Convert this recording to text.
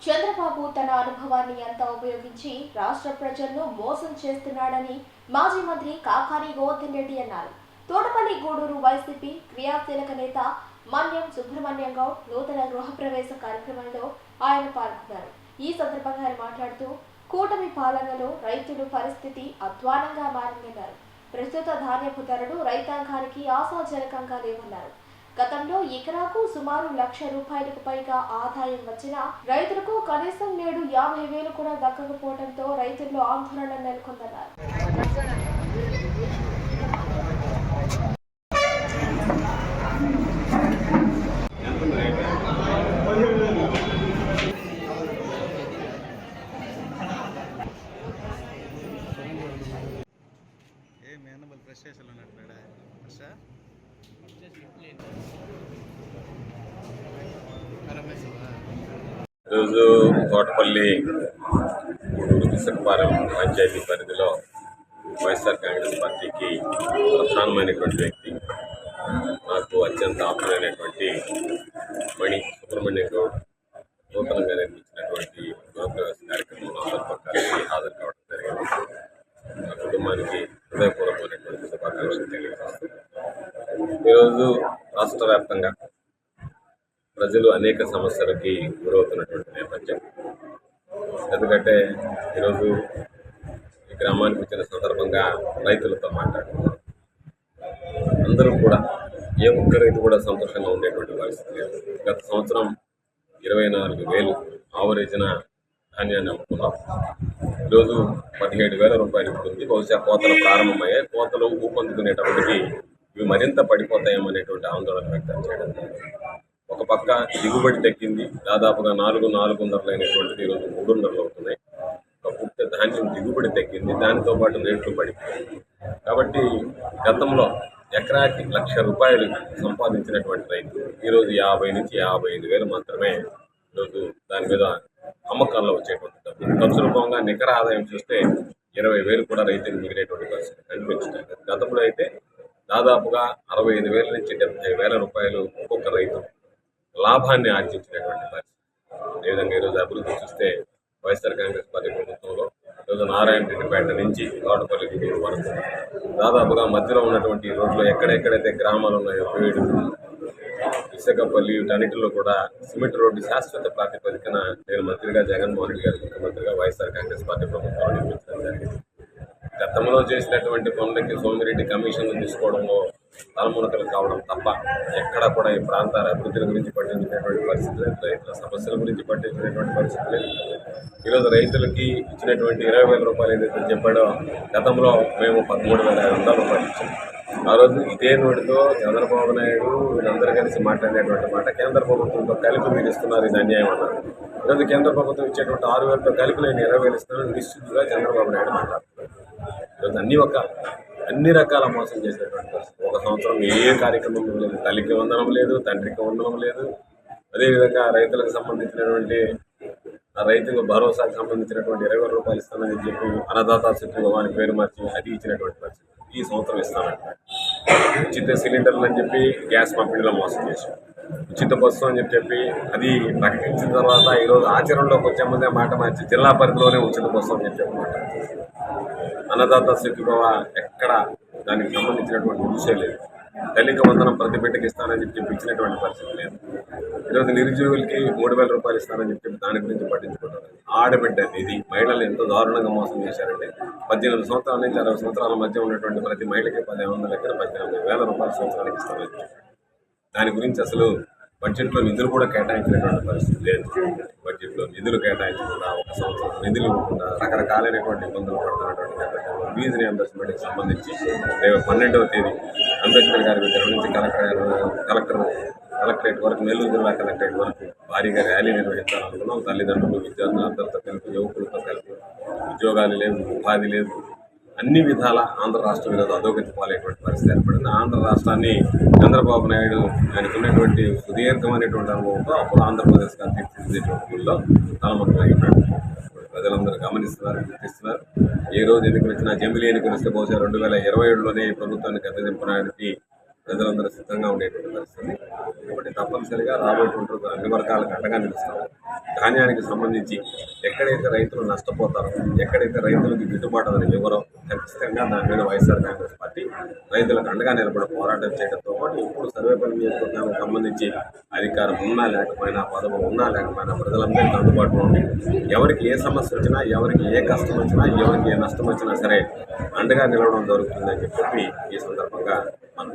చంద్రబాబు తన అనుభవాన్ని అంతా ఉపయోగించి రాష్ట్ర ప్రజలను మోసం చేస్తున్నాడని మాజీ మంత్రి కాకాని గోవర్ధన్ రెడ్డి అన్నారు. తోటపల్లి గూడూరు వైసీపీ క్రియాశీలక నేత మన్యం సుబ్రహ్మణ్యం గౌడ్ నూతన గృహప్రవేశ కార్యక్రమంలో ఆయన పాల్గొన్నారు. ఈ సందర్భంగా ఆయన మాట్లాడుతూ కూటమి పాలనలో రైతుల పరిస్థితి అధ్వానంగా మారిందన్నారు. ప్రస్తుత ధాన్యపు ధరలు రైతాంగానికి ఆశాజనకంగా లేవన్నారు. గతంలో ఎకరాకు సుమారు ₹1,00,000 పైగా ఆదాయం వచ్చినా రైతులకు కనీసం నేడు 50,000 కూడా దక్కకపోవడంతో రైతుల్లో ఆందోళన నెలకొందన్నారు. ఈరోజు తోటపల్లి గూడూరు విశాఖపాలెం పంచాయతీ పరిధిలో వైఎస్ఆర్ కాంగ్రెస్ పార్టీకి ప్రధానమైనటువంటి వ్యక్తి, నాకు అత్యంత ఆప్తులైనటువంటి మణి సుబ్రహ్మణ్యం గౌడ్ నూతనంగా నిర్మించినటువంటి గృహప్రవేశ కార్యక్రమంలో అందరితో కలిసి హాజరు కావడం జరిగింది. నా కుటుంబానికి హృదయపూర్వకమైనటువంటి శుభాకాంక్షలు తెలియజేస్తూ ఈరోజు రాష్ట్ర వ్యాప్తంగా ప్రజలు అనేక సమస్యలకి గురవుతున్నటువంటి నేపథ్యం. ఎందుకంటే ఈరోజు ఈ గ్రామానికి వచ్చిన సందర్భంగా రైతులతో మాట్లాడుతున్నారు. అందరూ కూడా ఏ ఒక్క రైతు కూడా సంతోషంగా ఉండేటువంటి పరిస్థితి లేదు. గత సంవత్సరం 24,000 ఆవరేజిన ధాన్యాన్ని అమ్ముకున్నాం. ఈరోజు 17,000 రూపాయలు ఉంటుంది. బహుశా కోతలు ప్రారంభమయ్యాయి. కోతలు ఊపందుకునేటప్పటికీ ఇవి మరింత పడిపోతాయేమనేటువంటి ఆందోళన వ్యక్తం చేయడం జరిగింది. ఒక పక్క దిగుబడి తగ్గింది. దాదాపుగా 400 ఈరోజు 300 అవుతున్నాయి. ఒక పుట్ట ధాన్యం దిగుబడి తగ్గింది, దానితో పాటు రేట్లు పడిపోయింది. కాబట్టి గతంలో ఎకరాకి ₹1,00,000 సంపాదించినటువంటి రైతు ఈరోజు 50,000 నుంచి 55,000 మాత్రమే ఈరోజు దాని మీద అమ్మకాల్లో వచ్చేటువంటి డబ్బు. ఖర్చు రూపంగా నికర ఆదాయం చూస్తే 20,000 కూడా రైతులు మిగిలేటువంటి పరిస్థితి కనిపించలేదు. గతంలో అయితే దాదాపుగా 65,000 నుంచి 70,000 రూపాయలు ఒక్కొక్క రైతు లాభాన్ని ఆర్జించినటువంటి పరిస్థితి. అదేవిధంగా ఈరోజు అభివృద్ధి చూస్తే వైఎస్ఆర్ కాంగ్రెస్ పార్టీ ప్రభుత్వంలో ఈరోజు నారాయణరెడ్డిపేట నుంచి తోటపల్లి గూడూరు వరకు దాదాపుగా మధ్యలో ఉన్నటువంటి రోడ్లు ఎక్కడెక్కడైతే గ్రామాలు ఉన్నాయో పేడు, విశాఖపల్లి, వీటన్నిటిలో కూడా సిమెంట్ రోడ్డు శాశ్వత ప్రాతిపదికన నేను మంత్రిగా జగన్మోహన్ రెడ్డి గారి ముఖ్యమంత్రిగా వైఎస్ఆర్ కాంగ్రెస్ పార్టీ ప్రభుత్వం నిర్మించడం జరిగింది. గతంలో చేసినటువంటి పనులకి సోమిరెడ్డి కమిషన్లు తీసుకోవడంలో తలమునకలు కావడం తప్ప ఎక్కడ కూడా ఈ ప్రాంతాల అభివృద్ధి గురించి పట్టించినటువంటి పరిస్థితి లేదు. రైతుల సమస్యల గురించి పట్టించినటువంటి పరిస్థితి లేదు. ఈరోజు రైతులకి ఇచ్చినటువంటి 20,000 రూపాయలు ఏదైతే చెప్పాడో గతంలో మేము 13,500 రూపాయలు ఇచ్చాం. ఆ రోజు ఇదే నోటితో చంద్రబాబు నాయుడు వీళ్ళందరూ కలిసి మాట్లాడినటువంటి మాట, కేంద్ర ప్రభుత్వంతో కలిపి మీరు ఇస్తున్నారు, ఇది అన్యాయం అన్నారు. ఈరోజు కేంద్ర ప్రభుత్వం ఇచ్చేటువంటి 6,000తో కలిపి నేను 20,000 ఇస్తానని నిశ్చితంగా చంద్రబాబు నాయుడు మాట్లాడుతున్నారు. ఈరోజు అన్ని రకాల మోసం చేసినటువంటి పరిస్థితి. ఒక సంవత్సరం ఏ కార్యక్రమం లేదు, తల్లికి వందనం లేదు, తండ్రికి వందనం లేదు. అదేవిధంగా రైతులకు సంబంధించినటువంటి రైతుకు భరోసాకు సంబంధించినటువంటి 20,000 రూపాయలు ఇస్తానని చెప్పి అన్నదాత సుఖీభవ పేరు మార్చి అది ఇచ్చినటువంటి పరిస్థితి. ఈ సంవత్సరం ఇస్తానంటారు. ఉచిత సిలిండర్లు అని చెప్పి గ్యాస్ పంపిణీలో మోసం చేశారు. ఉచిత బస్సు అని చెప్పి అది ప్రకటించిన తర్వాత ఈరోజు ఆచరణలోకి వచ్చే ముందే మాట మార్చి జిల్లా పరిధిలోనే ఉచిత బస్సు అని చెప్పి మాట్లాడుతున్నారు. అన్నదాత సుఖీభవ ఎక్కడ దానికి సంబంధించినటువంటి విషయం లేదు. దళిత వందనం ప్రతి బిడ్డకి ఇస్తానని చెప్పి ఇచ్చినటువంటి పరిస్థితి లేదు. ఈరోజు నిరుద్యోగులకి 3,000 రూపాయలు ఇస్తానని చెప్పి దాని గురించి పట్టించుకుంటారు. ఆడబిడ్డ నిధి మహిళలు ఎంతో దారుణంగా మోసం చేశారంటే 18 సంవత్సరాల నుంచి 60 సంవత్సరాల మధ్య ఉన్నటువంటి ప్రతి మహిళకి 15,000 లెక్కన 18,000 రూపాయల సంవత్సరానికి ఇస్తామని దాని గురించి అసలు బడ్జెట్లో నిధులు కూడా కేటాయించినటువంటి పరిస్థితి లేదు. బడ్జెట్లో నిధులు కేటాయించకుండా ఒక సంవత్సరం నిధులు ఇవ్వకుండా రకరకాలైనటువంటి ఇబ్బందులు పడుతున్నటువంటి నేపథ్యంలో ఫీజు రియంబర్స్మెంట్కి సంబంధించి రేపు 12వ తేదీ అంబేద్కర్ గారి దగ్గర నుంచి కలెక్టరేట్ వరకు, నెల్లూరు జిల్లా కలెక్టరేట్ వరకు భారీగా ర్యాలీ నిర్వహించాలనుకున్నాం. తల్లిదండ్రులు, విద్యార్థులు అందరితో కలిపి, యువకులతో కలిపి, ఉద్యోగాలు లేవు, ఉపాధి లేదు, అన్ని విధాల ఆంధ్ర రాష్ట్రం ఈరోజు అధోగతి పాలైనటువంటి పరిస్థితి ఏర్పడింది. ఆంధ్ర రాష్ట్రాన్ని చంద్రబాబు నాయుడు ఆయనకు ఉన్నటువంటి సుదీర్ఘమైనటువంటి అనుభవంతో అప్పుడు ఆంధ్రప్రదేశ్గా తీర్చిదిద్దేటప్పుడు తలమునకలైనాడు. ప్రజలందరూ గమనిస్తున్నారు, గుర్తిస్తున్నారు. ఏ రోజు ఎన్నికలు వచ్చినా జమిలీ ఎన్నికలు వస్తే బహుశా 2027లోనే ఈ ప్రభుత్వానికి అద్దెదింపడానికి ప్రజలందరూ సిద్ధంగా ఉండేటువంటి పరిస్థితి. కాబట్టి తప్పనిసరిగా రాబోయేటువంటి రోజుల్లో అన్ని వర్గాలకు అండగా నిలుస్తాం. ధాన్యానికి సంబంధించి ఎక్కడైతే రైతులు నష్టపోతారో, ఎక్కడైతే రైతులకు గిట్టుబాటు అనేది ఇవ్వరో ఖచ్చితంగా దాని మీద వైఎస్ఆర్ కాంగ్రెస్ పార్టీ రైతులకు అండగా నిలబడి పోరాటం చేయడంతో పాటు ఇప్పుడు సర్వేపల్లి నియోజకవర్గానికి సంబంధించి అధికారం ఉన్నా లేకపోయినా, పదవి ఉన్నా లేకపోయినా ప్రజలందరికీ అందుబాటులో ఉండి ఎవరికి ఏ సమస్య వచ్చినా, ఎవరికి ఏ కష్టం వచ్చినా, ఎవరికి ఏ నష్టం వచ్చినా సరే అండగా నిలవడం జరుగుతుందని చెప్పి ఈ సందర్భంగా మనం